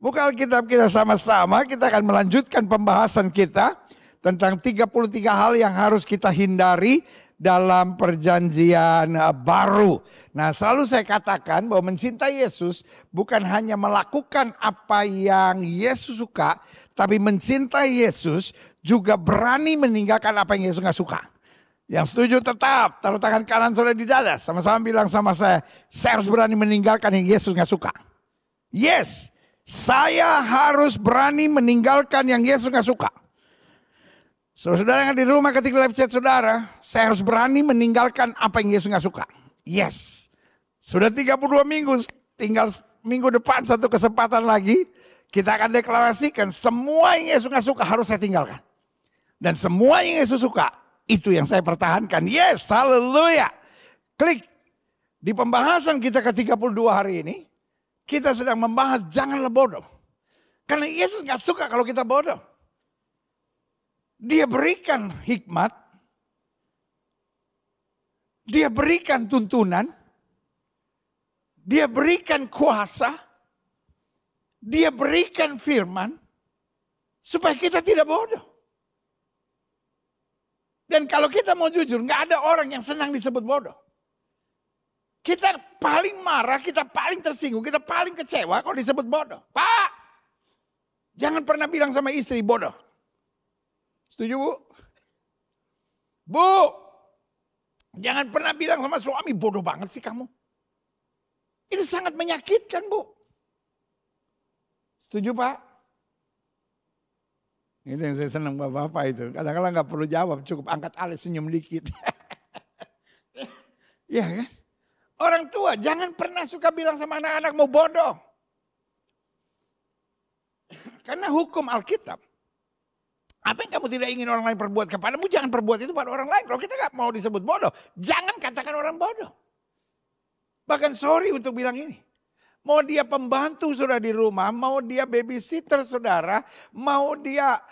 Buka Alkitab kita sama-sama, kita akan melanjutkan pembahasan kita tentang 33 hal yang harus kita hindari dalam perjanjian baru. Nah, selalu saya katakan bahwa mencintai Yesus bukan hanya melakukan apa yang Yesus suka, tapi mencintai Yesus juga berani meninggalkan apa yang Yesus gak suka. Yang setuju tetap taruh tangan kanan saudara di dada, sama-sama bilang sama saya harus berani meninggalkan yang Yesus gak suka. Yes, saya harus berani meninggalkan yang Yesus gak suka. Saudara yang di rumah ketika live chat saudara, saya harus berani meninggalkan apa yang Yesus gak suka. Yes, sudah 32 minggu, tinggal minggu depan satu kesempatan lagi. Kita akan deklarasikan semua yang Yesus gak suka harus saya tinggalkan. Dan semua yang Yesus suka, itu yang saya pertahankan. Yes, haleluya. Klik. Di pembahasan kita ke-32 hari ini, kita sedang membahas janganlah bodoh. Karena Yesus gak suka kalau kita bodoh. Dia berikan hikmat. Dia berikan tuntunan. Dia berikan kuasa. Dia berikan firman. Supaya kita tidak bodoh. Dan kalau kita mau jujur, gak ada orang yang senang disebut bodoh. Kita paling marah, kita paling tersinggung, kita paling kecewa kalau disebut bodoh. Pak, jangan pernah bilang sama istri bodoh. Setuju Bu? Bu, jangan pernah bilang sama suami bodoh banget sih kamu. Itu sangat menyakitkan Bu. Setuju Pak? Itu yang saya senang bapak-bapak itu. Kadang-kadang gak perlu jawab, cukup angkat alis senyum dikit. Iya kan? Orang tua jangan pernah suka bilang sama anak-anak mau bodoh. Karena hukum Alkitab. Apa yang kamu tidak ingin orang lain perbuat kepadamu, jangan perbuat itu pada orang lain. Kalau kita gak mau disebut bodoh, jangan katakan orang bodoh. Bahkan sorry untuk bilang ini. Mau dia pembantu saudara di rumah, mau dia babysitter saudara, mau dia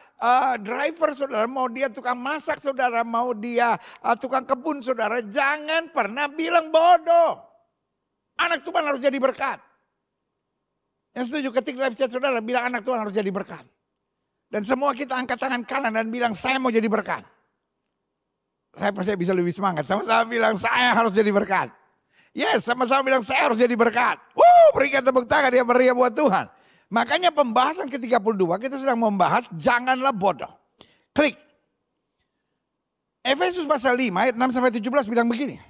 driver saudara, mau dia tukang masak saudara, mau dia tukang kebun saudara, jangan pernah bilang bodoh. Anak Tuhan harus jadi berkat. Yang setuju ketika live chat saudara bilang anak Tuhan harus jadi berkat. Dan semua kita angkat tangan kanan dan bilang saya mau jadi berkat. Saya percaya bisa lebih semangat. Sama-sama bilang saya harus jadi berkat. Yes, sama-sama bilang saya harus jadi berkat. Berikan tepuk tangan, dia meriah buat Tuhan. Makanya pembahasan ke-32 kita sedang membahas janganlah bodoh. Klik. Efesus pasal 5 ayat 6-17 bilang begini.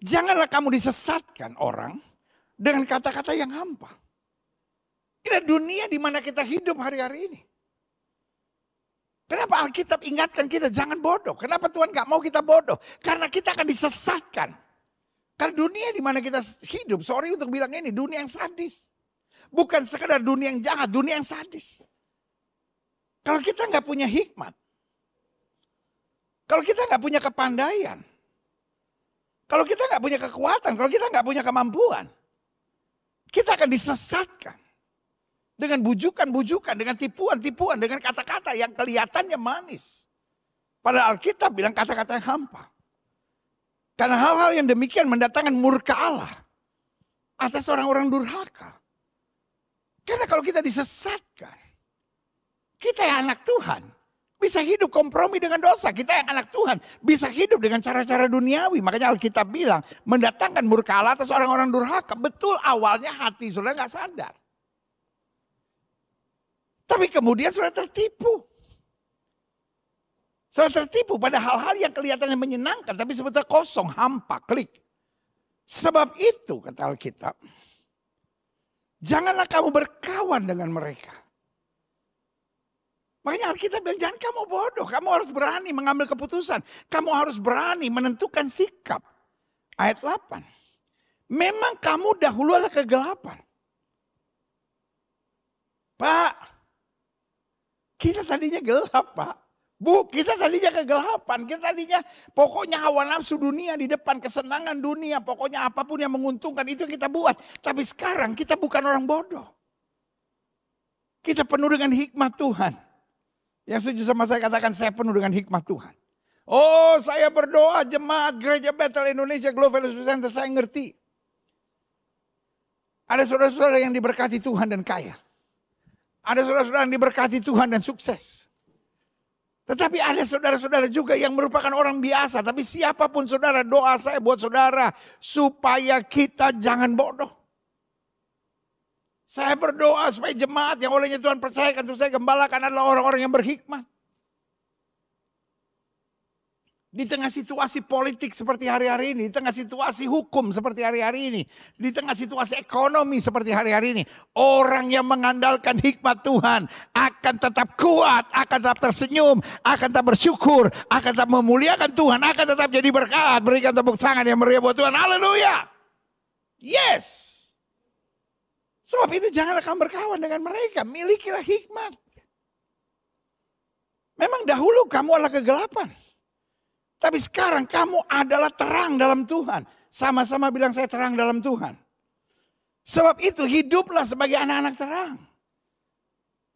Janganlah kamu disesatkan orang dengan kata-kata yang hampa. Ini dunia di mana kita hidup hari-hari ini. Kenapa Alkitab ingatkan kita jangan bodoh? Kenapa Tuhan gak mau kita bodoh? Karena kita akan disesatkan. Karena dunia di mana kita hidup, sorry untuk bilang ini, dunia yang sadis. Bukan sekedar dunia yang jahat, dunia yang sadis. Kalau kita gak punya hikmat. Kalau kita gak punya kepandaian. Kalau kita gak punya kekuatan, kalau kita gak punya kemampuan. Kita akan disesatkan. Dengan bujukan-bujukan, dengan tipuan-tipuan, dengan kata-kata yang kelihatannya manis. Padahal Alkitab bilang kata-kata yang hampa. Karena hal-hal yang demikian mendatangkan murka Allah atas orang-orang durhaka. Karena kalau kita disesatkan, kita yang anak Tuhan bisa hidup kompromi dengan dosa. Kita yang anak Tuhan bisa hidup dengan cara-cara duniawi. Makanya Alkitab bilang mendatangkan murka Allah atas orang-orang durhaka. Betul awalnya hati saudara gak sadar. Tapi kemudian saudara tertipu. Saudara tertipu pada hal-hal yang kelihatannya menyenangkan. Tapi sebetulnya kosong, hampa, klik. Sebab itu kata Alkitab. Janganlah kamu berkawan dengan mereka. Makanya Alkitab bilang jangan kamu bodoh. Kamu harus berani mengambil keputusan. Kamu harus berani menentukan sikap. Ayat 8. Memang kamu dahulu adalah kegelapan. Pak. Kita tadinya gelap Pak. Bu, kita tadinya kegelapan. Kita tadinya pokoknya hawa nafsu dunia di depan. Kesenangan dunia. Pokoknya apapun yang menguntungkan itu kita buat. Tapi sekarang kita bukan orang bodoh. Kita penuh dengan hikmat Tuhan. Yang setuju sama saya katakan saya penuh dengan hikmat Tuhan. Oh saya berdoa jemaat Gereja Bethel Indonesia Global Fellowship Center saya ngerti. Ada saudara-saudara yang diberkati Tuhan dan kaya. Ada saudara-saudara yang diberkati Tuhan dan sukses. Tetapi ada saudara-saudara juga yang merupakan orang biasa. Tapi siapapun saudara, doa saya buat saudara. Supaya kita jangan bodoh. Saya berdoa supaya jemaat yang olehnya Tuhan percayakan untuk saya gembalakan adalah orang-orang yang berhikmat. Di tengah situasi politik seperti hari-hari ini, di tengah situasi hukum seperti hari-hari ini, di tengah situasi ekonomi seperti hari-hari ini, orang yang mengandalkan hikmat Tuhan akan tetap kuat, akan tetap tersenyum, akan tetap bersyukur, akan tetap memuliakan Tuhan, akan tetap jadi berkat. Berikan tepuk tangan yang meriah buat Tuhan. Haleluya. Yes. Sebab itu janganlah kamu berkawan dengan mereka, milikilah hikmat. Memang dahulu kamu adalah kegelapan. Tapi sekarang kamu adalah terang dalam Tuhan. Sama-sama bilang saya terang dalam Tuhan. Sebab itu hiduplah sebagai anak-anak terang.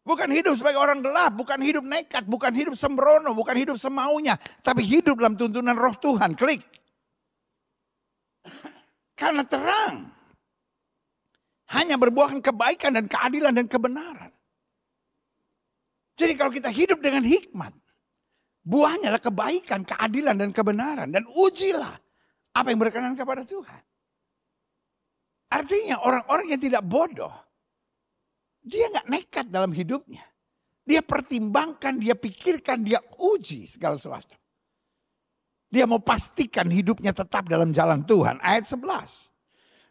Bukan hidup sebagai orang gelap, bukan hidup nekat, bukan hidup sembrono, bukan hidup semaunya. Tapi hidup dalam tuntunan roh Tuhan. Klik. Karena terang hanya berbuahkan kebaikan dan keadilan dan kebenaran. Jadi kalau kita hidup dengan hikmat, buahnya adalah kebaikan, keadilan, dan kebenaran. Dan ujilah apa yang berkenan kepada Tuhan. Artinya orang-orang yang tidak bodoh, dia nggak nekat dalam hidupnya. Dia pertimbangkan, dia pikirkan, dia uji segala sesuatu. Dia mau pastikan hidupnya tetap dalam jalan Tuhan. Ayat 11.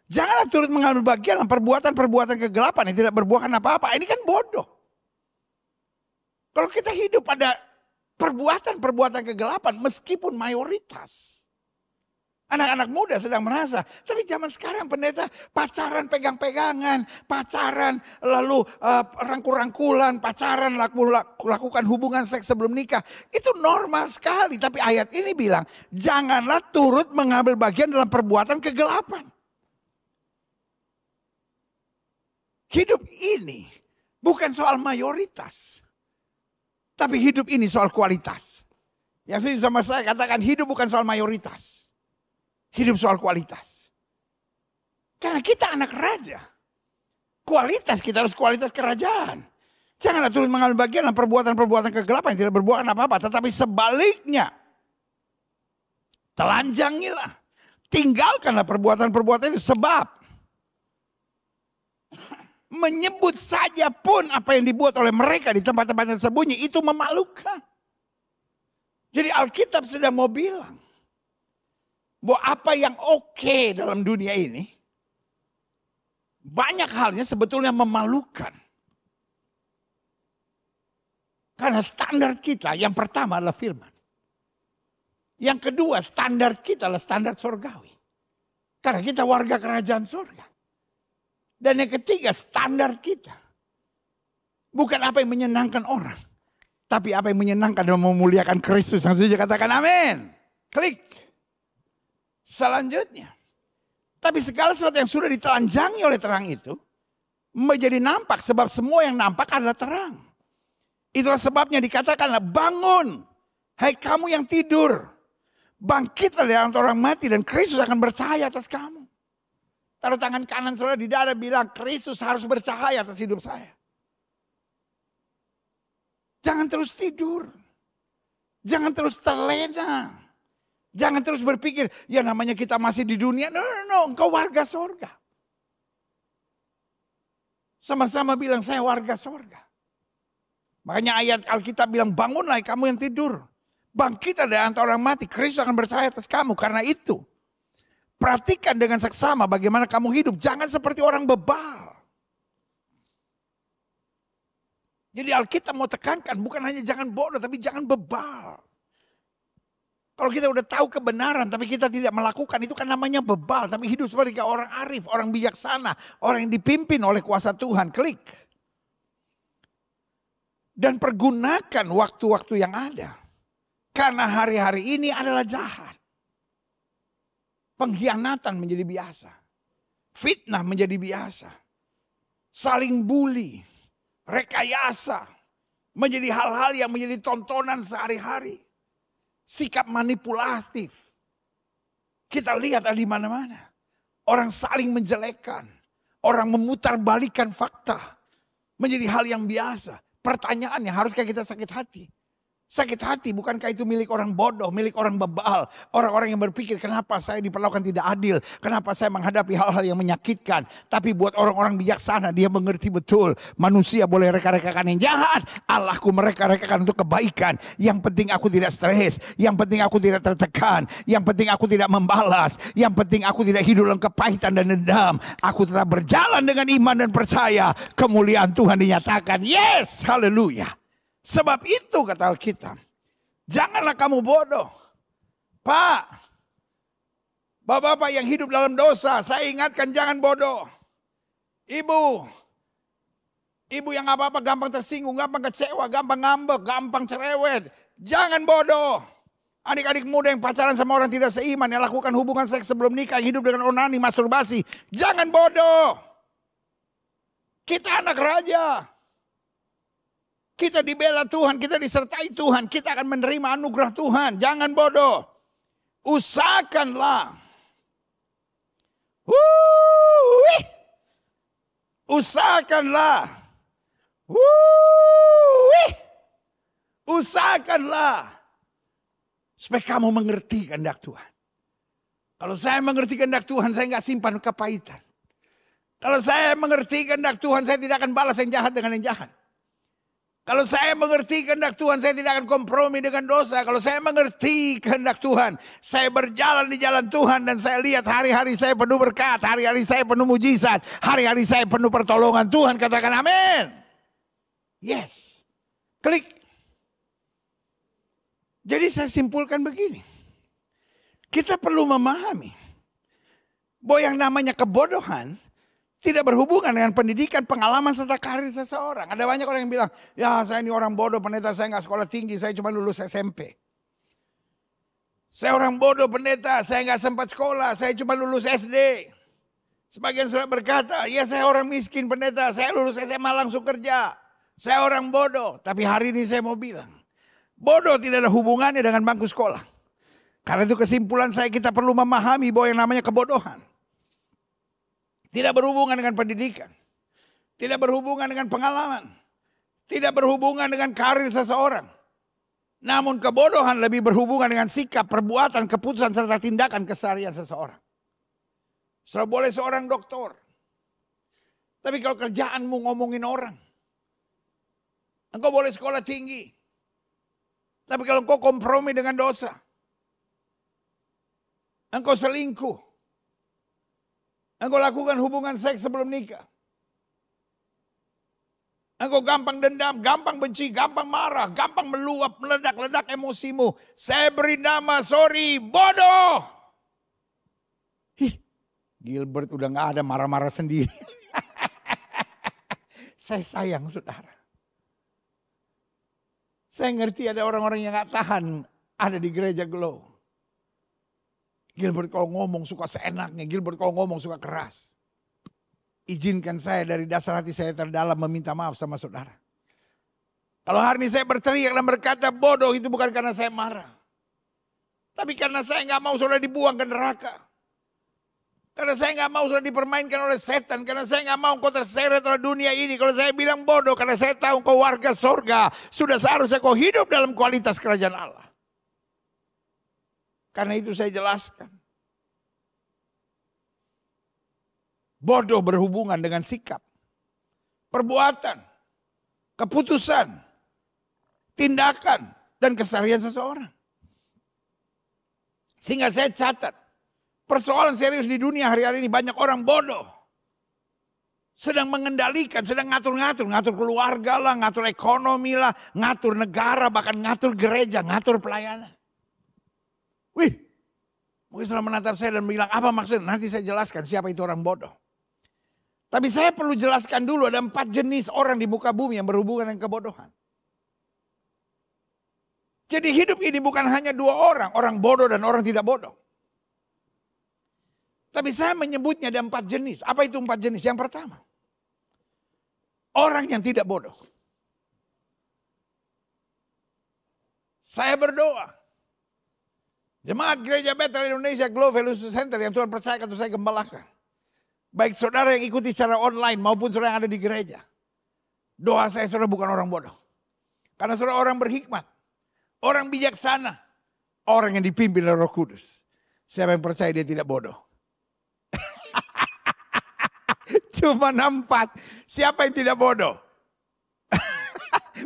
Janganlah turut mengambil bagian dalam perbuatan-perbuatan kegelapan yang tidak berbuahkan apa-apa. Ini kan bodoh. Kalau kita hidup pada perbuatan-perbuatan kegelapan meskipun mayoritas. Anak-anak muda sedang merasa. Tapi zaman sekarang pendeta pacaran pegang-pegangan. Pacaran lalu rangkul-rangkulan. Pacaran lakukan hubungan seks sebelum nikah. Itu normal sekali. Tapi ayat ini bilang janganlah turut mengambil bagian dalam perbuatan kegelapan. Hidup ini bukan soal mayoritas. Tapi hidup ini soal kualitas. Yang sama saya katakan hidup bukan soal mayoritas. Hidup soal kualitas. Karena kita anak raja. Kualitas kita harus kualitas kerajaan. Janganlah turut mengambil bagian dalam perbuatan-perbuatan kegelapan yang tidak berbuahkan apa-apa. Tetapi sebaliknya. Telanjangilah. Tinggalkanlah perbuatan-perbuatan itu. Sebab menyebut saja pun apa yang dibuat oleh mereka di tempat-tempat yang tersembunyi itu memalukan. Jadi Alkitab sedang mau bilang bahwa apa yang oke dalam dunia ini banyak halnya sebetulnya memalukan. Karena standar kita yang pertama adalah firman. Yang kedua standar kita adalah standar surgawi. Karena kita warga kerajaan surga. Dan yang ketiga standar kita. Bukan apa yang menyenangkan orang. Tapi apa yang menyenangkan dan memuliakan Kristus. Yang setuju katakan amin. Klik. Selanjutnya. Tapi segala sesuatu yang sudah ditelanjangi oleh terang itu. Menjadi nampak. Sebab semua yang nampak adalah terang. Itulah sebabnya dikatakanlah bangun. Hai kamu yang tidur. Bangkitlah dari antara orang mati. Dan Kristus akan bercahaya atas kamu. Taruh tangan kanan saudara di dada bilang Kristus harus bercahaya atas hidup saya. Jangan terus tidur. Jangan terus terlena. Jangan terus berpikir ya namanya kita masih di dunia. No, engkau warga sorga. Sama-sama bilang saya warga sorga. Makanya ayat Alkitab bilang bangunlah kamu yang tidur. Bangkitlah dari antara orang mati. Kristus akan bercahaya atas kamu. Karena itu. Perhatikan dengan seksama bagaimana kamu hidup. Jangan seperti orang bebal. Jadi Alkitab mau tekankan bukan hanya jangan bodoh tapi jangan bebal. Kalau kita udah tahu kebenaran tapi kita tidak melakukan itu kan namanya bebal. Tapi hidup seperti orang arif, orang bijaksana. Orang yang dipimpin oleh kuasa Tuhan. Klik. Dan pergunakan waktu-waktu yang ada. Karena hari-hari ini adalah jahat. Pengkhianatan menjadi biasa. Fitnah menjadi biasa. Saling bully. Rekayasa. Menjadi hal-hal yang menjadi tontonan sehari-hari. Sikap manipulatif. Kita lihat ada di mana-mana. Orang saling menjelekkan. Orang memutarbalikkan fakta menjadi hal yang biasa. Pertanyaannya, haruskah kita sakit hati? Sakit hati bukankah itu milik orang bodoh, milik orang bebal. Orang-orang yang berpikir kenapa saya diperlakukan tidak adil. Kenapa saya menghadapi hal-hal yang menyakitkan. Tapi buat orang-orang bijaksana dia mengerti betul. Manusia boleh reka-rekakan yang jahat. Allahku mereka-rekakan untuk kebaikan. Yang penting aku tidak stres. Yang penting aku tidak tertekan. Yang penting aku tidak membalas. Yang penting aku tidak hidup dalam kepahitan dan dendam. Aku tetap berjalan dengan iman dan percaya. Kemuliaan Tuhan dinyatakan. Yes, haleluya. Sebab itu kata Alkitab, janganlah kamu bodoh. Pak, bapak-bapak yang hidup dalam dosa, saya ingatkan jangan bodoh. Ibu yang apa-apa gampang tersinggung, gampang kecewa, gampang ngambek, gampang cerewet. Jangan bodoh. Adik-adik muda yang pacaran sama orang tidak seiman, yang lakukan hubungan seks sebelum nikah, yang hidup dengan onani, masturbasi. Jangan bodoh. Kita anak raja. Kita dibela Tuhan, kita disertai Tuhan, kita akan menerima anugerah Tuhan. Jangan bodoh. Usahakanlah. Usahakanlah. Usahakanlah. Supaya kamu mengerti kehendak Tuhan. Kalau saya mengerti kehendak Tuhan, saya nggak simpan kepahitan. Kalau saya mengerti kehendak Tuhan, saya tidak akan balas yang jahat dengan yang jahat. Kalau saya mengerti kehendak Tuhan, saya tidak akan kompromi dengan dosa. Kalau saya mengerti kehendak Tuhan, saya berjalan di jalan Tuhan dan saya lihat hari-hari saya penuh berkat, hari-hari saya penuh mujizat, hari-hari saya penuh pertolongan Tuhan. Katakan amin. Yes. Klik. Jadi saya simpulkan begini. Kita perlu memahami bahwa yang namanya kebodohan tidak berhubungan dengan pendidikan, pengalaman, serta karir seseorang. Ada banyak orang yang bilang, ya saya ini orang bodoh, pendeta saya nggak sekolah tinggi, saya cuma lulus SMP. Saya orang bodoh pendeta, saya nggak sempat sekolah, saya cuma lulus SD. Sebagian sudah berkata, ya saya orang miskin pendeta, saya lulus SMA langsung kerja. Saya orang bodoh, tapi hari ini saya mau bilang, bodoh tidak ada hubungannya dengan bangku sekolah. Karena itu kesimpulan saya, kita perlu memahami bahwa yang namanya kebodohan tidak berhubungan dengan pendidikan. Tidak berhubungan dengan pengalaman. Tidak berhubungan dengan karir seseorang. Namun kebodohan lebih berhubungan dengan sikap, perbuatan, keputusan, serta tindakan keseharian seseorang. Saudara boleh seorang doktor. Tapi kalau kerjaanmu ngomongin orang. Engkau boleh sekolah tinggi. Tapi kalau engkau kompromi dengan dosa. Engkau selingkuh. Engkau lakukan hubungan seks sebelum nikah. Engkau gampang dendam, gampang benci, gampang marah, gampang meluap, meledak-ledak emosimu. Saya beri nama, sorry, bodoh. Gilbert udah gak ada, marah-marah sendiri. Saya sayang saudara. Saya ngerti ada orang-orang yang gak tahan ada di gereja Glow. Gilbert kalau ngomong suka seenaknya, Gilbert kalau ngomong suka keras. Izinkan saya dari dasar hati saya terdalam meminta maaf sama saudara. Kalau hari ini saya berteriak dan berkata bodoh, itu bukan karena saya marah. Tapi karena saya nggak mau saudara dibuang ke neraka. Karena saya nggak mau saudara dipermainkan oleh setan. Karena saya nggak mau kau terseret oleh dunia ini. Kalau saya bilang bodoh, karena saya tahu kau warga sorga. Sudah seharusnya kau hidup dalam kualitas kerajaan Allah. Karena itu saya jelaskan. Bodoh berhubungan dengan sikap, perbuatan, keputusan, tindakan, dan keseharian seseorang. Sehingga saya catat, persoalan serius di dunia hari-hari ini banyak orang bodoh. Sedang mengendalikan, sedang ngatur-ngatur, ngatur keluarga lah, ngatur ekonomi lah, ngatur negara, bahkan ngatur gereja, ngatur pelayanan. Wih, mungkin setelah menatap saya dan bilang, apa maksudnya? Nanti saya jelaskan siapa itu orang bodoh. Tapi saya perlu jelaskan dulu ada 4 jenis orang di muka bumi yang berhubungan dengan kebodohan. Jadi hidup ini bukan hanya 2 orang, orang bodoh dan orang tidak bodoh. Tapi saya menyebutnya ada 4 jenis. Apa itu 4 jenis? Yang pertama, orang yang tidak bodoh. Saya berdoa. Jemaat Gereja Bethel Indonesia Glow Fellowship Center yang Tuhan percayakan untuk saya gembalakan. Baik saudara yang ikuti secara online maupun saudara yang ada di gereja. Doa saya saudara bukan orang bodoh. Karena saudara orang berhikmat. Orang bijaksana. Orang yang dipimpin oleh Roh Kudus. Siapa yang percaya dia tidak bodoh? Cuma 4. Siapa yang tidak bodoh?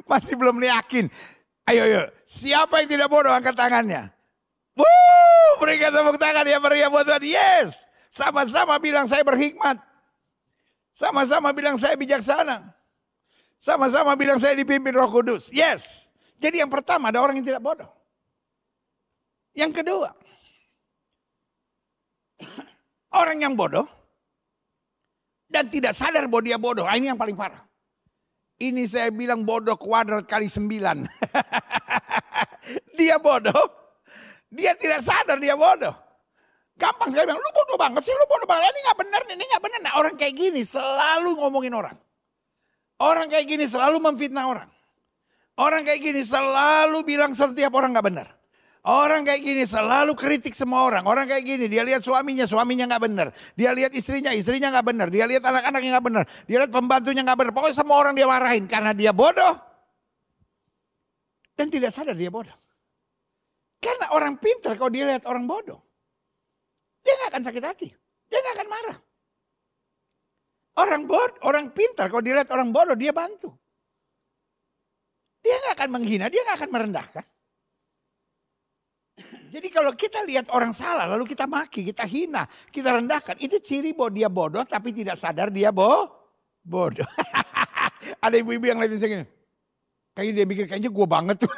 Masih belum yakin. Ayo. Siapa yang tidak bodoh angkat tangannya. Berikan tepuk tangan ya meriah buat Tuhan. Yes. Sama-sama bilang saya berhikmat. Sama-sama bilang saya bijaksana. Sama-sama bilang saya dipimpin Roh Kudus. Yes. Jadi yang pertama ada orang yang tidak bodoh. Yang kedua. Orang yang bodoh. Dan tidak sadar bahwa dia bodoh. Ini yang paling parah. Ini saya bilang bodoh kuadrat kali 9. Dia bodoh. Dia tidak sadar dia bodoh. Gampang sekali bilang, lu bodoh banget sih, lu bodoh banget. Ini gak benar, ini gak benar. Nah, orang kayak gini selalu ngomongin orang. Orang kayak gini selalu memfitnah orang. Orang kayak gini selalu bilang setiap orang gak benar. Orang kayak gini selalu kritik semua orang. Orang kayak gini, dia lihat suaminya gak benar. Dia lihat istrinya gak benar. Dia lihat anak-anaknya gak benar. Dia lihat pembantunya gak benar. Pokoknya semua orang dia marahin karena dia bodoh. Dan tidak sadar dia bodoh. Karena orang pintar kalau dia lihat orang bodoh. Dia gak akan sakit hati. Dia gak akan marah. Orang pintar kalau dia lihat orang bodoh dia bantu. Dia gak akan menghina, dia gak akan merendahkan. Jadi kalau kita lihat orang salah lalu kita maki, kita hina, kita rendahkan. Itu ciri bahwa dia bodoh tapi tidak sadar dia bodoh. Ada ibu-ibu yang lihatin saya gini. Kayaknya dia mikir kayaknya gue banget tuh.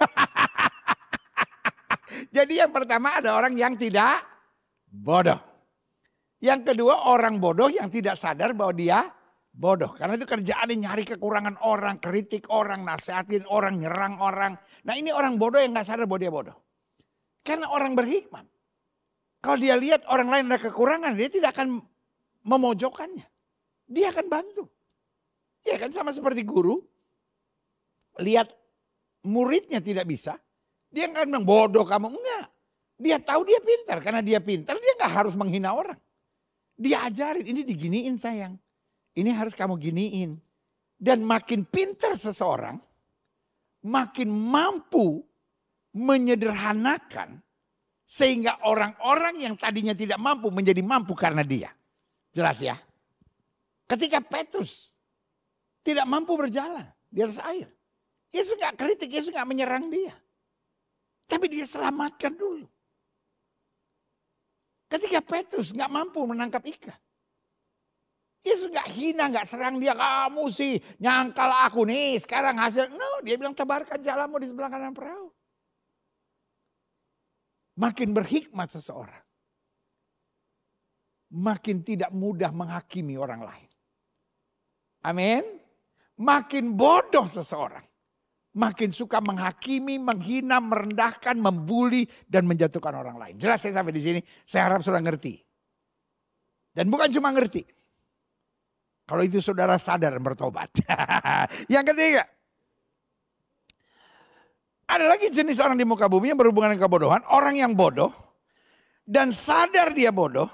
Jadi yang pertama ada orang yang tidak bodoh. Yang kedua orang bodoh yang tidak sadar bahwa dia bodoh. Karena itu kerjaannya nyari kekurangan orang, kritik orang, nasihatin orang, nyerang orang. Nah ini orang bodoh yang gak sadar bahwa dia bodoh. Karena orang berhikmat. Kalau dia lihat orang lain ada kekurangan, dia tidak akan memojokkannya. Dia akan bantu. Ya kan sama seperti guru. Lihat muridnya tidak bisa. Dia akan bilang bodoh kamu. Enggak. Dia tahu dia pintar. Karena dia pintar dia gak harus menghina orang. Dia ajarin ini diginiin sayang. Ini harus kamu giniin. Dan makin pintar seseorang. Makin mampu menyederhanakan. Sehingga orang-orang yang tadinya tidak mampu menjadi mampu karena dia. Jelas ya. Ketika Petrus tidak mampu berjalan di atas air. Yesus gak kritik, Yesus gak menyerang dia. Tapi dia selamatkan dulu. Ketika Petrus gak mampu menangkap ikan. Yesus gak hina, gak serang dia. Kamu sih nyangkal aku nih sekarang hasil. No, dia bilang tebarkan jalamu di sebelah kanan perahu. Makin berhikmat seseorang. Makin tidak mudah menghakimi orang lain. Amin. Makin bodoh seseorang. Makin suka menghakimi, menghina, merendahkan, membuli, dan menjatuhkan orang lain. Jelas saya sampai di sini, saya harap saudara ngerti. Dan bukan cuma ngerti. Kalau itu saudara sadar dan bertobat. Yang ketiga. Ada lagi jenis orang di muka bumi yang berhubungan dengan kebodohan. Orang yang bodoh dan sadar dia bodoh.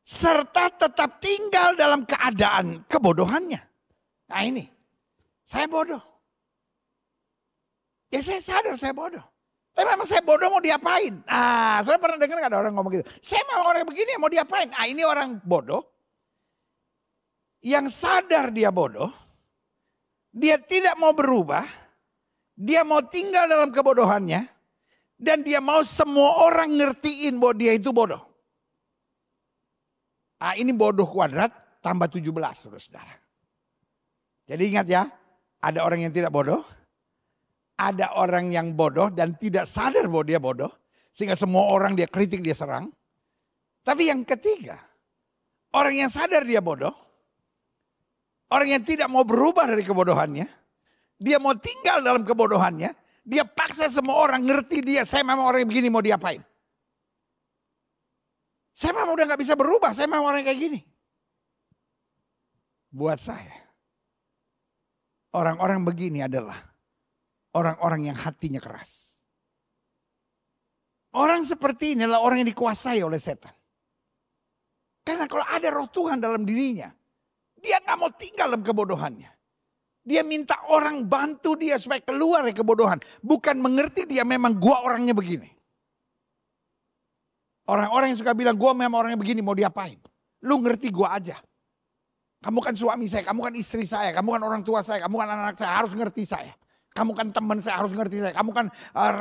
Serta tetap tinggal dalam keadaan kebodohannya. Nah ini, saya bodoh. Ya saya sadar saya bodoh. Tapi memang saya bodoh mau diapain? Nah, saya pernah dengar ada orang ngomong gitu. Saya memang orang begini mau diapain? Nah ini orang bodoh. Yang sadar dia bodoh. Dia tidak mau berubah. Dia mau tinggal dalam kebodohannya. Dan dia mau semua orang ngertiin bahwa dia itu bodoh. Nah ini bodoh kuadrat tambah 17 saudara. Jadi ingat ya. Ada orang yang tidak bodoh. Ada orang yang bodoh dan tidak sadar bahwa dia bodoh. Sehingga semua orang dia kritik, dia serang. Tapi yang ketiga. Orang yang sadar dia bodoh. Orang yang tidak mau berubah dari kebodohannya. Dia mau tinggal dalam kebodohannya. Dia paksa semua orang ngerti dia. Saya memang orang yang begini mau diapain. Saya memang udah gak bisa berubah. Saya memang orang kayak gini. Buat saya. Orang-orang begini adalah. Orang-orang yang hatinya keras. Orang seperti ini adalah orang yang dikuasai oleh setan. Karena kalau ada roh Tuhan dalam dirinya, dia gak mau tinggal dalam kebodohannya. Dia minta orang bantu dia supaya keluar dari kebodohan. Bukan mengerti dia memang gua orangnya begini. Orang-orang yang suka bilang gua memang orangnya begini, mau diapain? Lu ngerti gua aja. Kamu kan suami saya, kamu kan istri saya, kamu kan orang tua saya, kamu kan anak-anak saya, harus ngerti saya. Kamu kan teman saya, harus ngerti saya. Kamu kan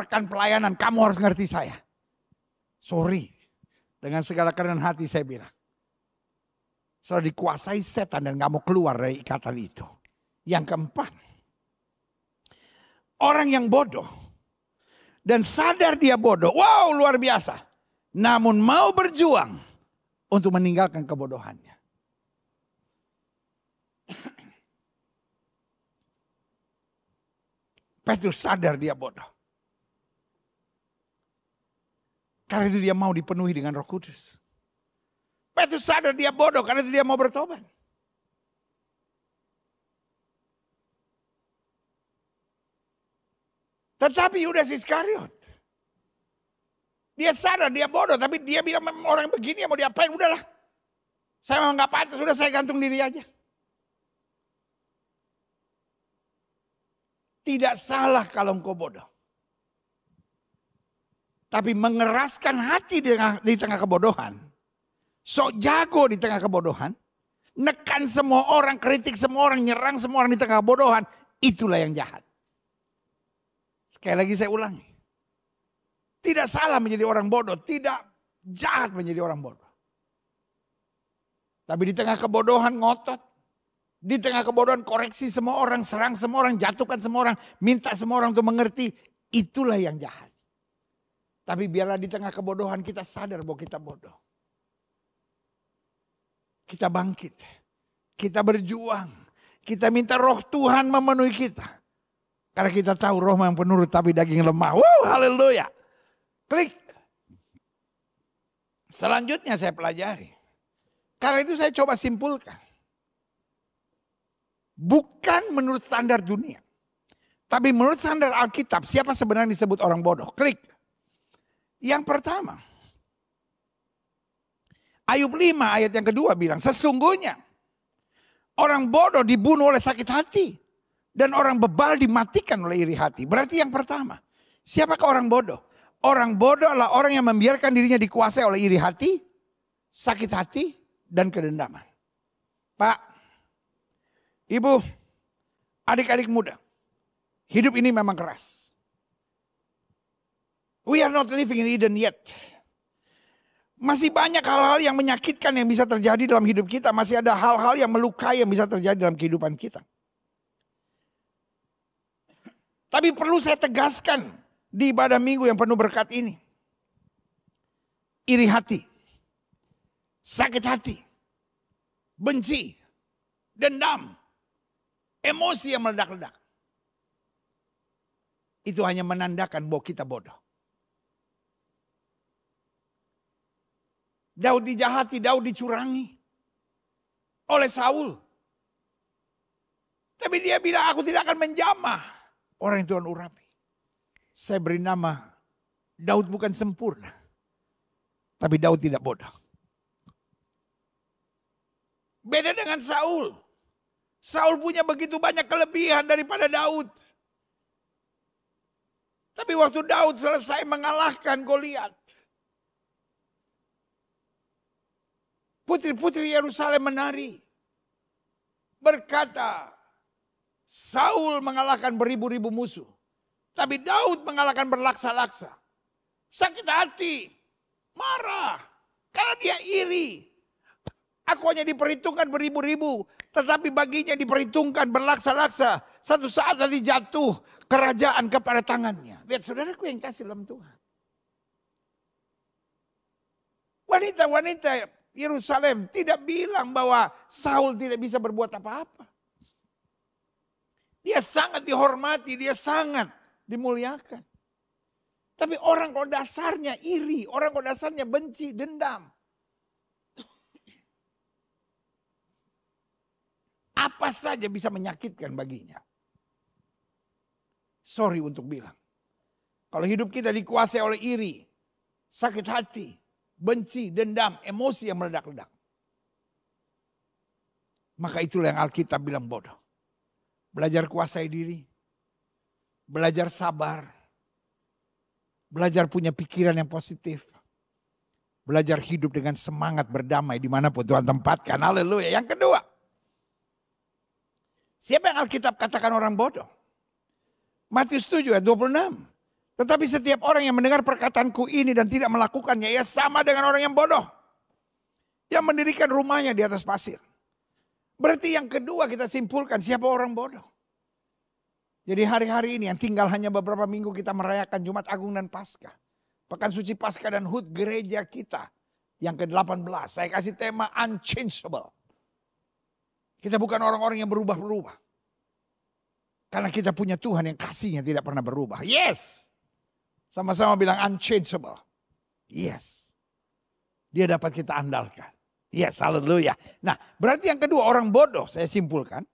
rekan pelayanan, kamu harus ngerti saya. Sorry, dengan segala kerendahan hati saya bilang. Sudah dikuasai setan dan gak mau keluar dari ikatan itu. Yang keempat, orang yang bodoh dan sadar dia bodoh, wow luar biasa. Namun mau berjuang untuk meninggalkan kebodohannya. Petrus sadar dia bodoh. Karena itu dia mau dipenuhi dengan Roh Kudus. Petrus sadar dia bodoh karena itu dia mau bertobat. Tetapi Yudas Iskariot, dia sadar dia bodoh, tapi dia bilang orang begini mau diapain, udahlah. Saya memang gak pantas, sudah saya gantung diri aja. Tidak salah kalau engkau bodoh. Tapi mengeraskan hati di tengah kebodohan. Sok jago di tengah kebodohan. Nekan semua orang, kritik semua orang, nyerang semua orang di tengah kebodohan. Itulah yang jahat. Sekali lagi saya ulangi. Tidak salah menjadi orang bodoh. Tidak jahat menjadi orang bodoh. Tapi di tengah kebodohan ngotot. Di tengah kebodohan koreksi semua orang, serang semua orang, jatuhkan semua orang, minta semua orang untuk mengerti. Itulah yang jahat. Tapi biarlah di tengah kebodohan kita sadar bahwa kita bodoh. Kita bangkit. Kita berjuang. Kita minta roh Tuhan memenuhi kita. Karena kita tahu roh yang penurut tapi daging lemah. Wow, haleluya. Klik. Selanjutnya saya pelajari. Karena itu saya coba simpulkan. Bukan menurut standar dunia. Tapi menurut standar Alkitab, siapa sebenarnya disebut orang bodoh? Klik. Yang pertama. Ayub 5 ayat yang kedua bilang, sesungguhnya orang bodoh dibunuh oleh sakit hati. Dan orang bebal dimatikan oleh iri hati. Berarti yang pertama, siapakah orang bodoh? Orang bodoh adalah orang yang membiarkan dirinya dikuasai oleh iri hati, sakit hati, dan kedendaman. Pak, Ibu, adik-adik muda, hidup ini memang keras. We are not living in Eden yet. Masih banyak hal-hal yang menyakitkan yang bisa terjadi dalam hidup kita. Masih ada hal-hal yang melukai yang bisa terjadi dalam kehidupan kita. Tapi perlu saya tegaskan di ibadah minggu yang penuh berkat ini. Iri hati, sakit hati, benci, dendam, emosi yang meledak-ledak. Itu hanya menandakan bahwa kita bodoh. Daud dijahati, Daud dicurangi oleh Saul. Tapi dia bilang, aku tidak akan menjamah orang yang Tuhan urapi. Saya beri nama Daud bukan sempurna. Tapi Daud tidak bodoh. Beda dengan Saul. Saul punya begitu banyak kelebihan daripada Daud. Tapi waktu Daud selesai mengalahkan Goliat, putri-putri Yerusalem menari. Berkata, Saul mengalahkan beribu-ribu musuh. Tapi Daud mengalahkan berlaksa-laksa. Sakit hati. Marah. Karena dia iri. Aku hanya diperhitungkan beribu-ribu. Tetapi baginya diperhitungkan berlaksa-laksa. Satu saat nanti jatuh kerajaan kepada tangannya. Lihat saudaraku yang kasih dalam Tuhan. Wanita-wanita Yerusalem tidak bilang bahwa Saul tidak bisa berbuat apa-apa. Dia sangat dihormati, dia sangat dimuliakan. Tapi orang kalau dasarnya iri, orang kalau dasarnya benci, dendam. Apa saja bisa menyakitkan baginya. Sorry untuk bilang. Kalau hidup kita dikuasai oleh iri, sakit hati, benci, dendam, emosi yang meledak-ledak. Maka itulah yang Alkitab bilang bodoh. Belajar kuasai diri. Belajar sabar. Belajar punya pikiran yang positif. Belajar hidup dengan semangat berdamai dimanapun Tuhan tempatkan. Haleluya. Yang kedua. Siapa yang Alkitab katakan orang bodoh? Matius 7 ayat 26. Tetapi setiap orang yang mendengar perkataanku ini dan tidak melakukannya, ia sama dengan orang yang bodoh. Yang mendirikan rumahnya di atas pasir. Berarti yang kedua kita simpulkan siapa orang bodoh. Jadi hari-hari ini yang tinggal hanya beberapa minggu kita merayakan Jumat Agung dan Paskah. Pekan Suci Paskah dan HUT gereja kita yang ke-18. Saya kasih tema unchangeable. Kita bukan orang-orang yang berubah-berubah. Karena kita punya Tuhan yang kasihnya tidak pernah berubah. Yes. Sama-sama bilang unchangeable. Yes. Dia dapat kita andalkan. Yes, haleluya. Nah, berarti yang kedua orang bodoh saya simpulkan.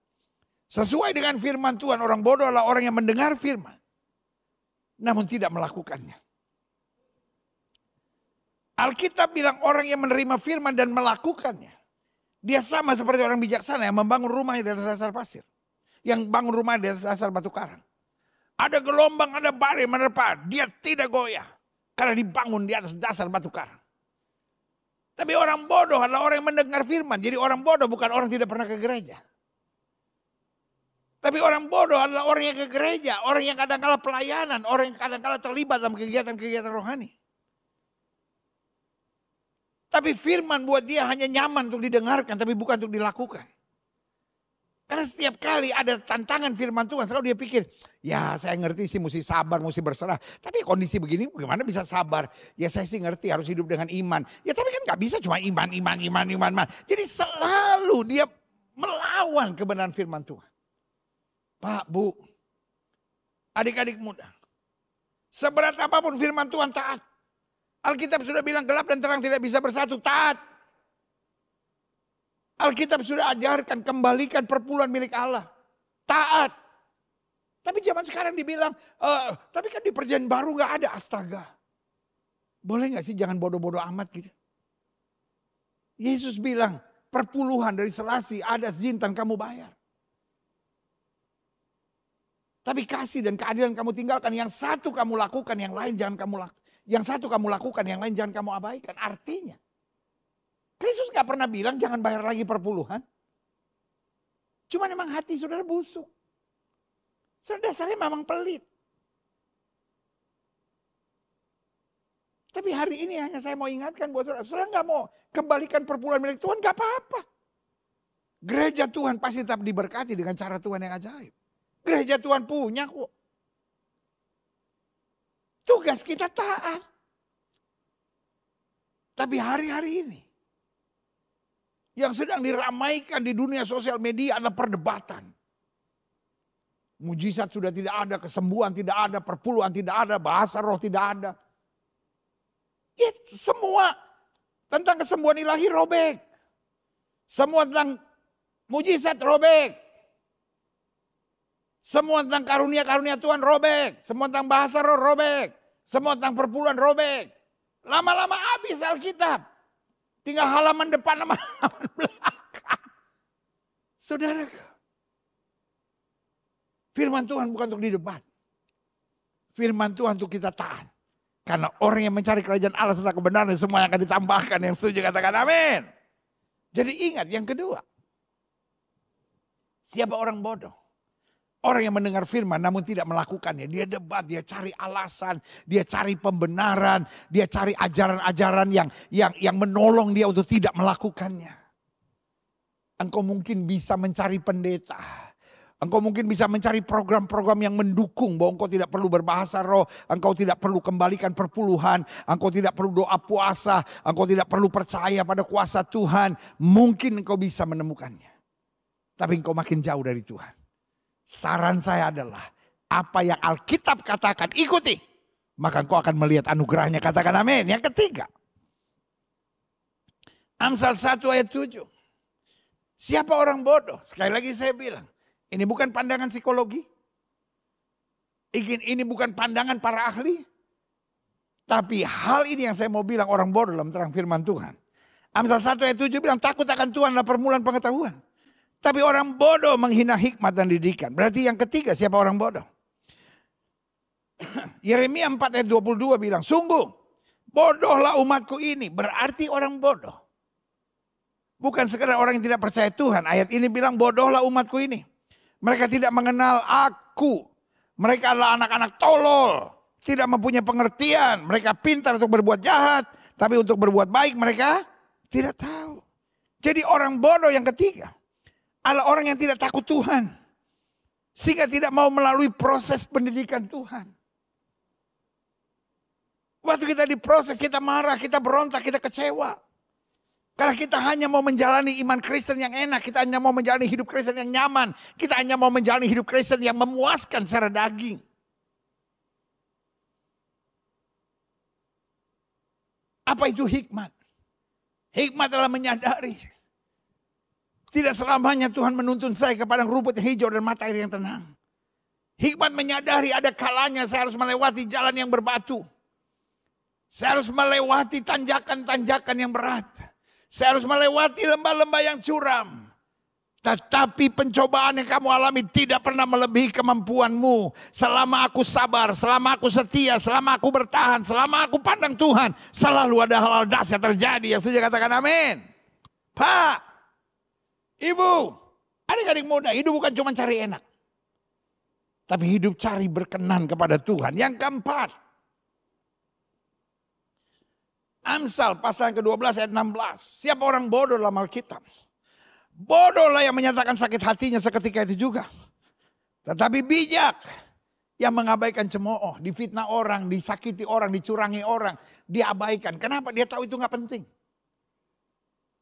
Sesuai dengan firman Tuhan, orang bodoh adalah orang yang mendengar firman. Namun tidak melakukannya. Alkitab bilang orang yang menerima firman dan melakukannya. Dia sama seperti orang bijaksana yang membangun rumahnya di atas dasar pasir. Yang bangun rumah di atas dasar batu karang. Ada gelombang, ada badai menerpa. Dia tidak goyah. Karena dibangun di atas dasar batu karang. Tapi orang bodoh adalah orang yang mendengar firman. Jadi orang bodoh bukan orang yang tidak pernah ke gereja. Tapi orang bodoh adalah orang yang ke gereja. Orang yang kadang-kala pelayanan. Orang yang kadang-kala terlibat dalam kegiatan-kegiatan rohani. Tapi firman buat dia hanya nyaman untuk didengarkan. Tapi bukan untuk dilakukan. Karena setiap kali ada tantangan firman Tuhan. Selalu dia pikir. Ya saya ngerti sih mesti sabar, mesti berserah. Tapi kondisi begini bagaimana bisa sabar? Ya saya sih ngerti harus hidup dengan iman. Ya tapi kan gak bisa cuma iman. Jadi selalu dia melawan kebenaran firman Tuhan. Pak, Bu, adik-adik muda. Seberat apapun firman Tuhan taat. Alkitab sudah bilang gelap dan terang tidak bisa bersatu, taat. Alkitab sudah ajarkan kembalikan perpuluhan milik Allah. Taat. Tapi zaman sekarang dibilang, tapi kan di perjanjian baru gak ada, astaga. Boleh gak sih jangan bodoh-bodoh amat gitu. Yesus bilang, perpuluhan dari selasi ada zintan kamu bayar. Tapi kasih dan keadilan kamu tinggalkan. Yang satu kamu lakukan, yang lain jangan kamu lakukan. Yang satu kamu lakukan, yang lain jangan kamu abaikan. Artinya, Kristus gak pernah bilang jangan bayar lagi perpuluhan. Cuma memang hati saudara busuk. Saudara dasarnya memang pelit. Tapi hari ini hanya saya mau ingatkan buat saudara. Saudara gak mau kembalikan perpuluhan milik Tuhan, gak apa-apa. Gereja Tuhan pasti tetap diberkati dengan cara Tuhan yang ajaib. Gereja Tuhan punya kok. Tugas kita taat. Tapi hari-hari ini. Yang sedang diramaikan di dunia sosial media adalah perdebatan. Mujizat sudah tidak ada, kesembuhan tidak ada, perpuluhan tidak ada, bahasa roh tidak ada. Ya, semua tentang kesembuhan ilahi robek. Semua tentang mujizat robek. Semua tentang karunia-karunia Tuhan robek. Semua tentang bahasa roh robek. Semua tentang perpuluhan robek. Lama-lama habis Alkitab. Tinggal halaman depan sama halaman belakang. Saudara, firman Tuhan bukan untuk didebat. Firman Tuhan untuk kita tahan. Karena orang yang mencari kerajaan Allah serta kebenaran semua yang akan ditambahkan. Yang setuju katakan amin. Jadi ingat yang kedua. Siapa orang bodoh? Orang yang mendengar firman namun tidak melakukannya. Dia debat, dia cari alasan, dia cari pembenaran, dia cari ajaran-ajaran yang menolong dia untuk tidak melakukannya. Engkau mungkin bisa mencari pendeta. Engkau mungkin bisa mencari program-program yang mendukung bahwa engkau tidak perlu berbahasa roh, engkau tidak perlu kembalikan perpuluhan, engkau tidak perlu doa puasa, engkau tidak perlu percaya pada kuasa Tuhan. Mungkin engkau bisa menemukannya. Tapi engkau makin jauh dari Tuhan. Saran saya adalah apa yang Alkitab katakan ikuti. Maka engkau akan melihat anugerahnya, katakan amin. Yang ketiga. Amsal 1 ayat 7. Siapa orang bodoh? Sekali lagi saya bilang. Ini bukan pandangan psikologi. Ini bukan pandangan para ahli. Tapi hal ini yang saya mau bilang orang bodoh dalam terang firman Tuhan. Amsal 1 ayat 7 bilang takut akan Tuhan adalah permulaan pengetahuan. Tapi orang bodoh menghina hikmat dan didikan. Berarti yang ketiga siapa orang bodoh? Yeremia 4 ayat 22 bilang, sungguh bodohlah umatku ini. Berarti orang bodoh. Bukan sekedar orang yang tidak percaya Tuhan. Ayat ini bilang bodohlah umatku ini. Mereka tidak mengenal aku. Mereka adalah anak-anak tolol. Tidak mempunyai pengertian. Mereka pintar untuk berbuat jahat. Tapi untuk berbuat baik mereka tidak tahu. Jadi orang bodoh yang ketiga adalah orang yang tidak takut Tuhan. Sehingga tidak mau melalui proses pendidikan Tuhan. Waktu kita diproses, kita marah, kita berontak, kita kecewa. Karena kita hanya mau menjalani iman Kristen yang enak. Kita hanya mau menjalani hidup Kristen yang nyaman. Kita hanya mau menjalani hidup Kristen yang memuaskan secara daging. Apa itu hikmat? Hikmat adalah menyadari. Tidak selamanya Tuhan menuntun saya ke padang rumput yang hijau dan mata air yang tenang. Hikmat menyadari ada kalanya saya harus melewati jalan yang berbatu. Saya harus melewati tanjakan-tanjakan yang berat. Saya harus melewati lembah-lembah yang curam. Tetapi pencobaan yang kamu alami tidak pernah melebihi kemampuanmu. Selama aku sabar, selama aku setia, selama aku bertahan, selama aku pandang Tuhan. Selalu ada hal-hal dahsyat terjadi. Yang saja katakan amin. Pak, Ibu, adik-adik muda, hidup bukan cuma cari enak. Tapi hidup cari berkenan kepada Tuhan. Yang keempat, Amsal pasal ke-12 ayat 16. Siapa orang bodoh dalam Alkitab? Bodohlah yang menyatakan sakit hatinya seketika itu juga. Tetapi bijak yang mengabaikan cemooh. Difitnah orang, disakiti orang, dicurangi orang. Diabaikan. Kenapa? Dia tahu itu gak penting.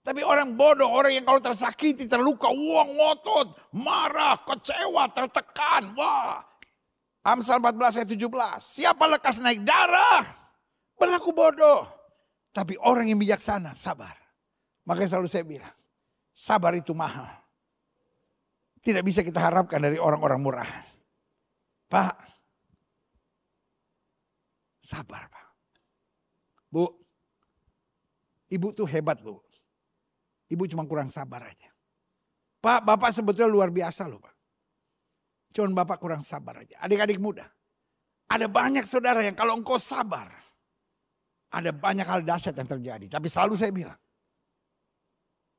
Tapi orang bodoh, orang yang kalau tersakiti, terluka, wah ngotot, marah, kecewa, tertekan. Wah. Amsal 14 ayat 17. Siapa lekas naik darah? Berlaku bodoh. Tapi orang yang bijaksana sabar. Makanya selalu saya bilang, sabar itu mahal. Tidak bisa kita harapkan dari orang-orang murah. Pak, sabar Pak. Bu, Ibu tuh hebat loh. Ibu cuma kurang sabar aja. Pak, Bapak sebetulnya luar biasa loh Pak. Cuma Bapak kurang sabar aja. Adik-adik muda, ada banyak saudara yang kalau engkau sabar, ada banyak hal dahsyat yang terjadi. Tapi selalu saya bilang,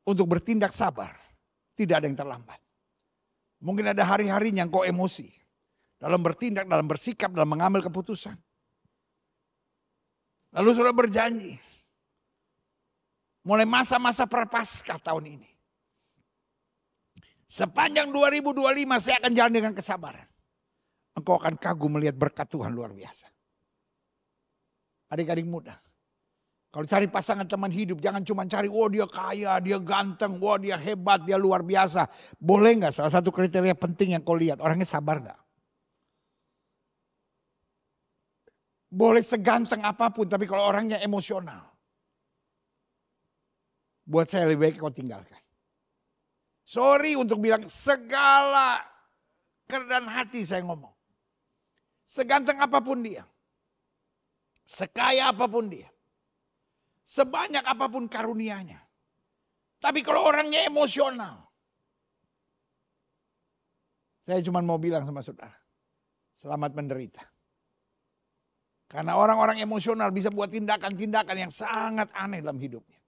untuk bertindak sabar, tidak ada yang terlambat. Mungkin ada hari-harinya engkau emosi. Dalam bertindak, dalam bersikap, dalam mengambil keputusan. Lalu saudara berjanji. Mulai masa-masa prapaskah tahun ini. Sepanjang 2025 saya akan jalan dengan kesabaran. Engkau akan kagum melihat berkat Tuhan luar biasa. Adik-adik muda. Kalau cari pasangan teman hidup, jangan cuma cari, oh dia kaya, dia ganteng, wah dia hebat, dia luar biasa. Boleh nggak salah satu kriteria penting yang kau lihat, orangnya sabar nggak? Boleh seganteng apapun, tapi kalau orangnya emosional. Buat saya lebih baik kau tinggalkan. Sorry untuk bilang segala kerendahan hati saya ngomong. Seganteng apapun dia. Sekaya apapun dia. Sebanyak apapun karunianya. Tapi kalau orangnya emosional. Saya cuma mau bilang sama saudara. Selamat menderita. Karena orang-orang emosional bisa buat tindakan-tindakan yang sangat aneh dalam hidupnya.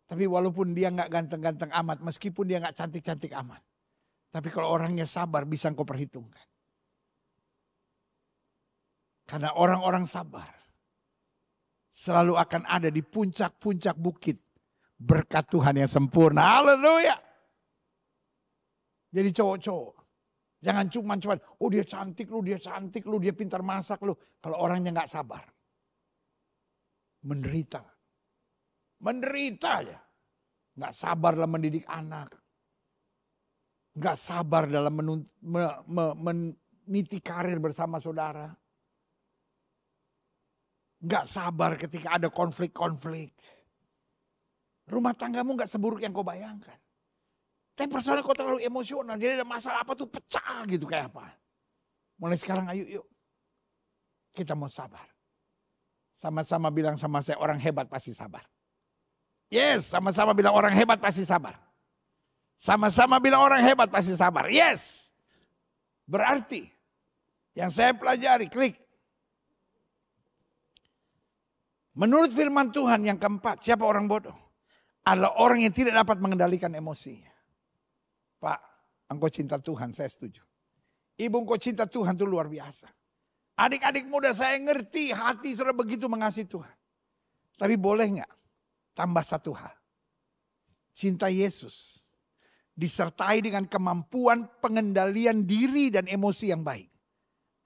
Tapi walaupun dia gak ganteng-ganteng amat. Meskipun dia gak cantik-cantik amat. Tapi kalau orangnya sabar bisa engkau perhitungkan. Karena orang-orang sabar selalu akan ada di puncak-puncak bukit berkat Tuhan yang sempurna. Haleluya. Jadi cowok-cowok, jangan cuma oh dia cantik lu, dia pintar masak lu. Kalau orangnya nggak sabar, menderita ya. Nggak sabar dalam mendidik anak, nggak sabar dalam meniti karir bersama saudara. Gak sabar ketika ada konflik-konflik. Rumah tanggamu gak seburuk yang kau bayangkan. Tapi persoalan kau terlalu emosional. Jadi ada masalah apa tuh pecah gitu kayak apa. Mulai sekarang ayo yuk. Kita mau sabar. Sama-sama bilang sama saya, orang hebat pasti sabar. Yes, sama-sama bilang orang hebat pasti sabar. Sama-sama bilang orang hebat pasti sabar. Yes. Berarti yang saya pelajari, klik. Menurut firman Tuhan yang keempat, siapa orang bodoh? Adalah orang yang tidak dapat mengendalikan emosinya. Pak, engkau cinta Tuhan, saya setuju. Ibu, engkau cinta Tuhan itu luar biasa. Adik-adik muda, saya ngerti hati saudara begitu mengasihi Tuhan. Tapi boleh nggak tambah satu hal? Cinta Yesus disertai dengan kemampuan pengendalian diri dan emosi yang baik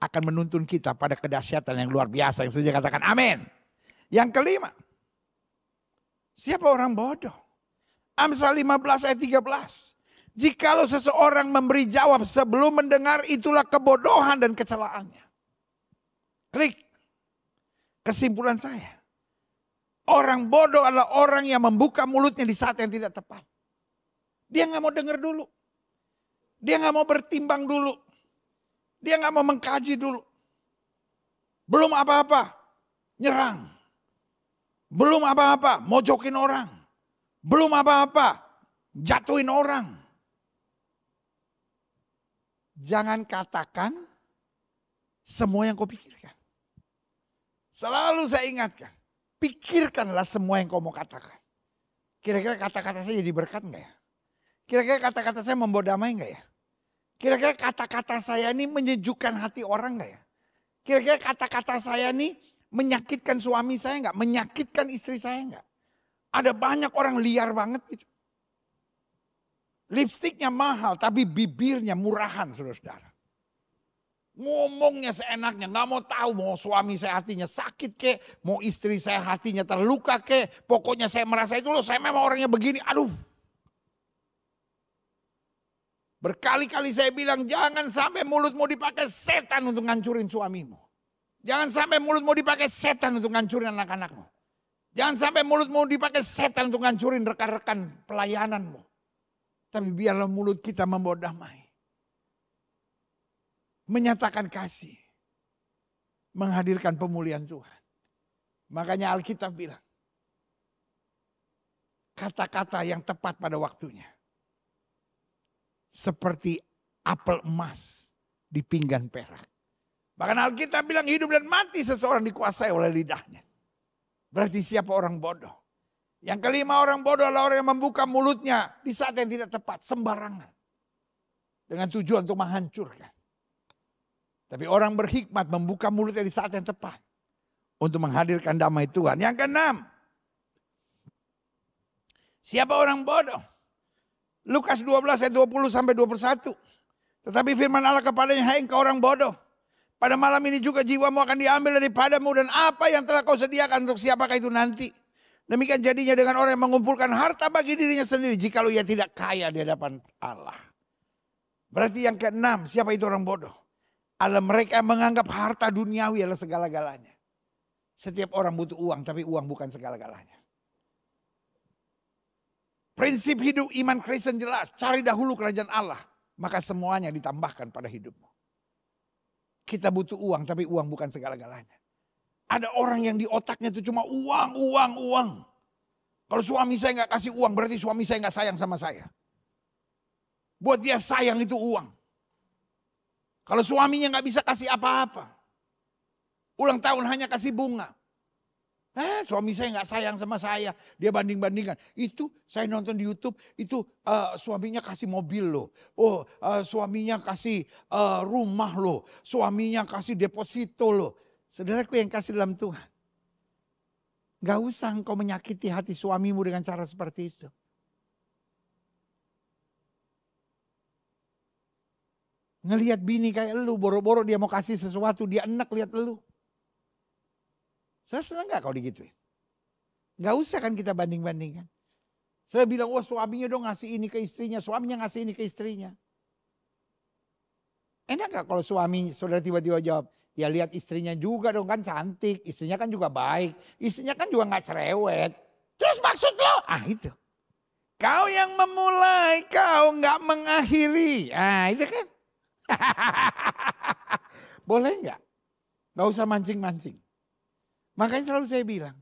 akan menuntun kita pada kedahsyatan yang luar biasa. Yang saja katakan amin. Yang kelima, siapa orang bodoh? Amsal 15 ayat 13. Jikalau seseorang memberi jawab sebelum mendengar, itulah kebodohan dan kecelaannya. Klik. Kesimpulan saya. Orang bodoh adalah orang yang membuka mulutnya di saat yang tidak tepat. Dia nggak mau dengar dulu. Dia nggak mau bertimbang dulu. Dia nggak mau mengkaji dulu. Belum apa-apa, nyerang. Belum apa-apa, mojokin orang. Belum apa-apa, jatuhin orang. Jangan katakan semua yang kau pikirkan. Selalu saya ingatkan, pikirkanlah semua yang kau mau katakan. Kira-kira kata-kata saya jadi berkat enggak ya? Kira-kira kata-kata saya membawa damai enggak ya? Kira-kira kata-kata saya ini menyejukkan hati orang enggak ya? Kira-kira kata-kata saya ini menyakitkan suami saya enggak? Menyakitkan istri saya enggak? Ada banyak orang liar banget gitu. Lipstiknya mahal tapi bibirnya murahan saudara-saudara. Ngomongnya seenaknya, nggak mau tahu mau suami saya hatinya sakit kek, mau istri saya hatinya terluka kek. Pokoknya saya merasa itu loh, saya memang orangnya begini, aduh. Berkali-kali saya bilang jangan sampai mulutmu dipakai setan untuk ngancurin suamimu. Jangan sampai mulutmu dipakai setan untuk ngancurin anak-anakmu. Jangan sampai mulutmu dipakai setan untuk ngancurin rekan-rekan pelayananmu. Tapi biarlah mulut kita membawa damai. Menyatakan kasih. Menghadirkan pemulihan Tuhan. Makanya Alkitab bilang. Kata-kata yang tepat pada waktunya. Seperti apel emas di pinggan perak. Bahkan Alkitab bilang hidup dan mati seseorang dikuasai oleh lidahnya. Berarti siapa orang bodoh? Yang kelima, orang bodoh adalah orang yang membuka mulutnya di saat yang tidak tepat, sembarangan. Dengan tujuan untuk menghancurkan. Tapi orang berhikmat membuka mulutnya di saat yang tepat. Untuk menghadirkan damai Tuhan. Yang keenam. Siapa orang bodoh? Lukas 12 ayat 20 sampai 21. Tetapi firman Allah kepadanya, hai engkau orang bodoh. Pada malam ini juga jiwamu akan diambil daripadamu dan apa yang telah kau sediakan untuk siapakah itu nanti. Demikian jadinya dengan orang yang mengumpulkan harta bagi dirinya sendiri jikalau ia tidak kaya di hadapan Allah. Berarti yang keenam, siapa itu orang bodoh? Adalah mereka yang menganggap harta duniawi adalah segala-galanya. Setiap orang butuh uang, tapi uang bukan segala-galanya. Prinsip hidup iman Kristen jelas, cari dahulu kerajaan Allah, maka semuanya ditambahkan pada hidupmu. Kita butuh uang, tapi uang bukan segala-galanya. Ada orang yang di otaknya itu cuma uang, uang, uang. Kalau suami saya nggak kasih uang, berarti suami saya nggak sayang sama saya. Buat dia sayang itu uang. Kalau suaminya nggak bisa kasih apa-apa, ulang tahun hanya kasih bunga. Suami saya nggak sayang sama saya, dia banding-bandingkan. Itu saya nonton di YouTube, itu suaminya kasih mobil loh. Suaminya kasih rumah loh. Suaminya kasih deposito loh. Saudaraku yang kasih dalam Tuhan. Gak usah engkau menyakiti hati suamimu dengan cara seperti itu. Ngelihat bini kayak lu, boro-boro dia mau kasih sesuatu, dia enak lihat lu. Saya senang gak kalau digituin? Gak usah kan kita banding-bandingkan. Saya bilang, wah suaminya dong ngasih ini ke istrinya, suaminya ngasih ini ke istrinya. Enak gak kalau suami saudara tiba-tiba jawab, ya lihat istrinya juga dong kan cantik, istrinya kan juga baik, istrinya kan juga gak cerewet. Terus maksud lo? Itu. Kau yang memulai, kau gak mengakhiri. Itu kan. Boleh gak? Gak usah mancing-mancing. Makanya selalu saya bilang,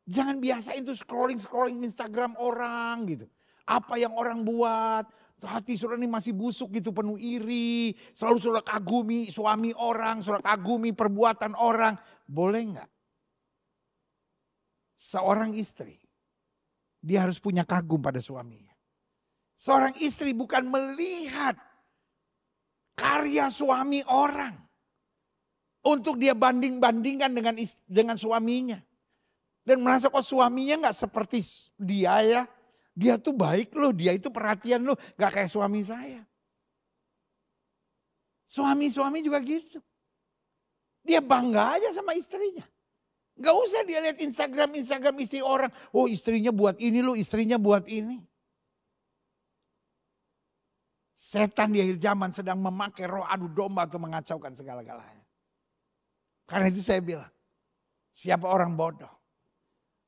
jangan biasain tuh scrolling Instagram orang gitu. Apa yang orang buat, hati saudara ini masih busuk gitu, penuh iri. Selalu saudara kagumi suami orang, saudara kagumi perbuatan orang. Boleh enggak? Seorang istri, dia harus punya kagum pada suaminya. Seorang istri bukan melihat karya suami orang untuk dia banding-bandingkan dengan suaminya. Dan merasa kok suaminya gak seperti dia ya. Dia tuh baik loh, dia itu perhatian loh. Gak kayak suami saya. Suami-suami juga gitu. Dia bangga aja sama istrinya. Gak usah dia lihat Instagram istri orang. Oh istrinya buat ini loh, istrinya buat ini. Setan di akhir zaman sedang memakai roh adu domba untuk mengacaukan segala-galanya. Karena itu saya bilang, siapa orang bodoh?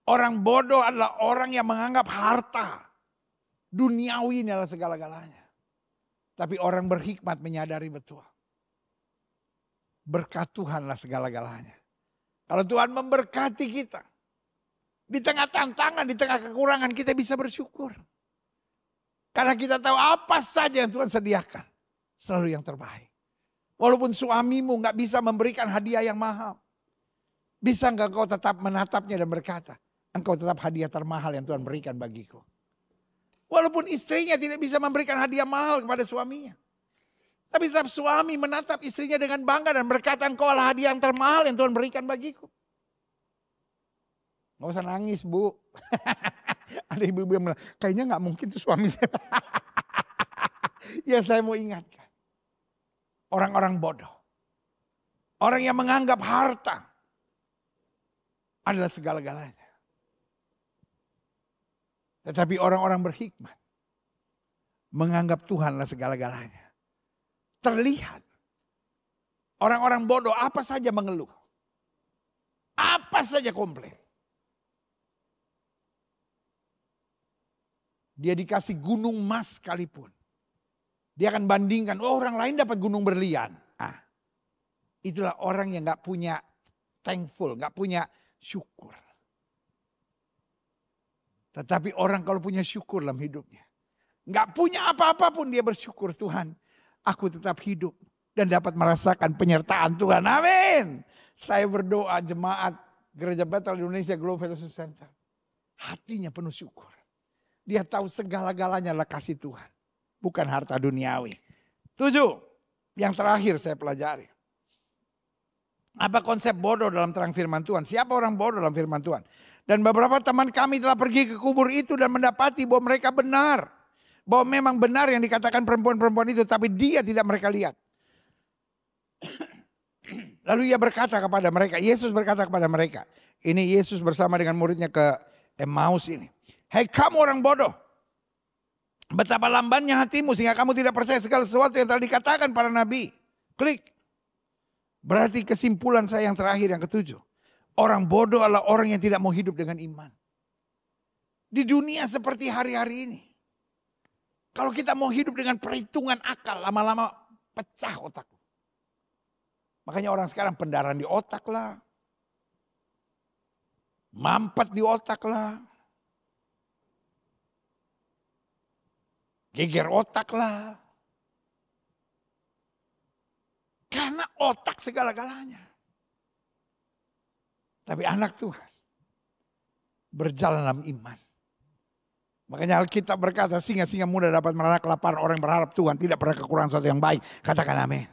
Orang bodoh adalah orang yang menganggap harta duniawi ini adalah segala-galanya. Tapi orang berhikmat menyadari betul. Berkat Tuhanlah segala-galanya. Kalau Tuhan memberkati kita, di tengah tantangan, di tengah kekurangan kita bisa bersyukur. Karena kita tahu apa saja yang Tuhan sediakan, selalu yang terbaik. Walaupun suamimu gak bisa memberikan hadiah yang mahal, bisa gak kau tetap menatapnya dan berkata, engkau tetap hadiah termahal yang Tuhan berikan bagiku. Walaupun istrinya tidak bisa memberikan hadiah mahal kepada suaminya. Tapi tetap suami menatap istrinya dengan bangga dan berkata, engkau adalah hadiah yang termahal yang Tuhan berikan bagiku. Gak usah nangis bu. Ada ibu-ibu yang bilang, kayaknya gak mungkin tuh suami saya. Ya saya mau ingatkan. Orang-orang bodoh. Orang yang menganggap harta adalah segala-galanya. Tetapi orang-orang berhikmat menganggap Tuhanlah segala-galanya. Terlihat. Orang-orang bodoh apa saja mengeluh. Apa saja komplain. Dia dikasih gunung emas sekalipun. Dia akan bandingkan, oh orang lain dapat gunung berlian. Itulah orang yang gak punya thankful, gak punya syukur. Tetapi orang kalau punya syukur dalam hidupnya. Gak punya apa-apa pun dia bersyukur, Tuhan. Aku tetap hidup dan dapat merasakan penyertaan Tuhan. Amin. Saya berdoa jemaat Gereja Bethel Indonesia Global Fellowship Center. Hatinya penuh syukur. Dia tahu segala-galanya adalah kasih Tuhan. Bukan harta duniawi. 7. Yang terakhir saya pelajari. Apa konsep bodoh dalam terang firman Tuhan? Siapa orang bodoh dalam firman Tuhan? Dan beberapa teman kami telah pergi ke kubur itu dan mendapati bahwa mereka benar. Bahwa memang benar yang dikatakan perempuan-perempuan itu. Tapi dia tidak mereka lihat. Lalu ia berkata kepada mereka. Yesus berkata kepada mereka. Ini Yesus bersama dengan muridnya ke Emmaus ini. Hei kamu orang bodoh. Betapa lambannya hatimu sehingga kamu tidak percaya segala sesuatu yang telah dikatakan para nabi. Klik. Berarti kesimpulan saya yang terakhir, yang ke-7. Orang bodoh adalah orang yang tidak mau hidup dengan iman. Di dunia seperti hari-hari ini. Kalau kita mau hidup dengan perhitungan akal, lama-lama pecah otak. Makanya orang sekarang pendarahan di otak lah. Mampet di otak lah. Geger otak lah. Karena otak segala-galanya. Tapi anak Tuhan berjalan dalam iman. Makanya Alkitab berkata, singa-singa muda dapat menarik kelaparan, orang yang berharap Tuhan tidak pernah kekurangan sesuatu yang baik. Katakan amin.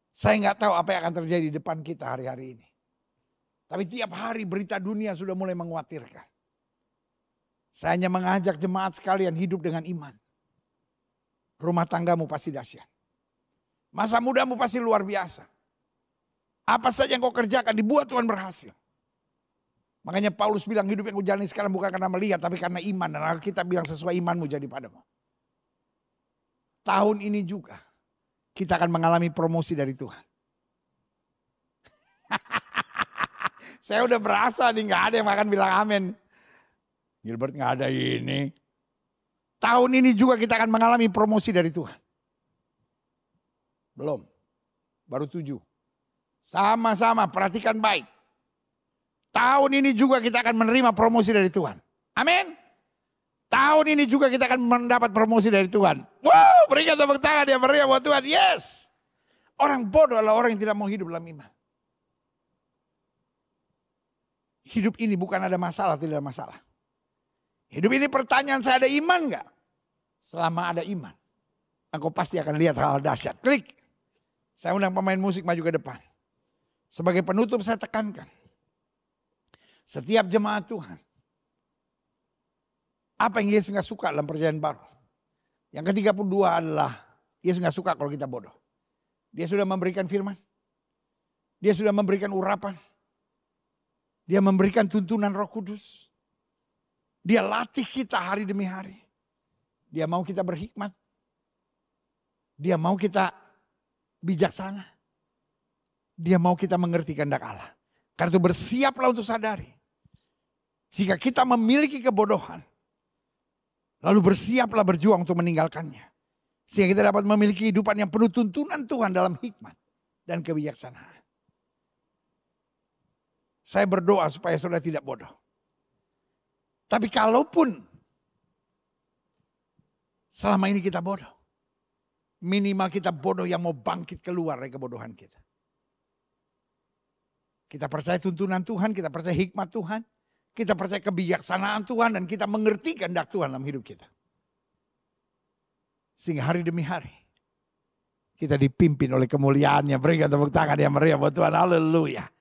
Saya nggak tahu apa yang akan terjadi di depan kita hari-hari ini. Tapi tiap hari berita dunia sudah mulai mengkhawatirkan. Saya hanya mengajak jemaat sekalian hidup dengan iman. Rumah tanggamu pasti dahsyat. Masa mudamu pasti luar biasa. Apa saja yang kau kerjakan dibuat Tuhan berhasil. Makanya Paulus bilang hidup yang kau jalani sekarang bukan karena melihat tapi karena iman. Dan Alkitab bilang sesuai imanmu jadi padamu. Tahun ini juga kita akan mengalami promosi dari Tuhan. Saya udah berasa nih gak ada yang akan bilang amin. Gilbert gak ada ini. Tahun ini juga kita akan mengalami promosi dari Tuhan. Belum. Baru 7. Sama-sama perhatikan baik. Tahun ini juga kita akan menerima promosi dari Tuhan. Amin. Tahun ini juga kita akan mendapat promosi dari Tuhan. Wow, berikan tepuk tangan yang meriah buat Tuhan. Yes. Orang bodoh adalah orang yang tidak mau hidup dalam iman. Hidup ini bukan ada masalah, tidak ada masalah. Hidup ini pertanyaan, saya ada iman enggak? Selama ada iman, engkau pasti akan lihat hal dahsyat. Klik. Saya undang pemain musik maju ke depan. Sebagai penutup saya tekankan. Setiap jemaat Tuhan. Apa yang Yesus gak suka dalam perjanjian baru? Yang ke-32 adalah Yesus gak suka kalau kita bodoh. Dia sudah memberikan firman. Dia sudah memberikan urapan. Dia memberikan tuntunan Roh Kudus. Dia latih kita hari demi hari. Dia mau kita berhikmat. Dia mau kita bijaksana. Dia mau kita mengerti kehendak Allah. Karena itu bersiaplah untuk sadari. Jika kita memiliki kebodohan. Lalu bersiaplah berjuang untuk meninggalkannya. Sehingga kita dapat memiliki kehidupan yang penuh tuntunan Tuhan dalam hikmat dan kebijaksanaan. Saya berdoa supaya saudara tidak bodoh. Tapi kalaupun selama ini kita bodoh. Minimal kita bodoh yang mau bangkit keluar dari kebodohan kita. Kita percaya tuntunan Tuhan, kita percaya hikmat Tuhan. Kita percaya kebijaksanaan Tuhan dan kita mengerti kehendak Tuhan dalam hidup kita. Sehingga hari demi hari kita dipimpin oleh kemuliaannya. Berikan tepuk tangan yang meriah buat Tuhan. Haleluya.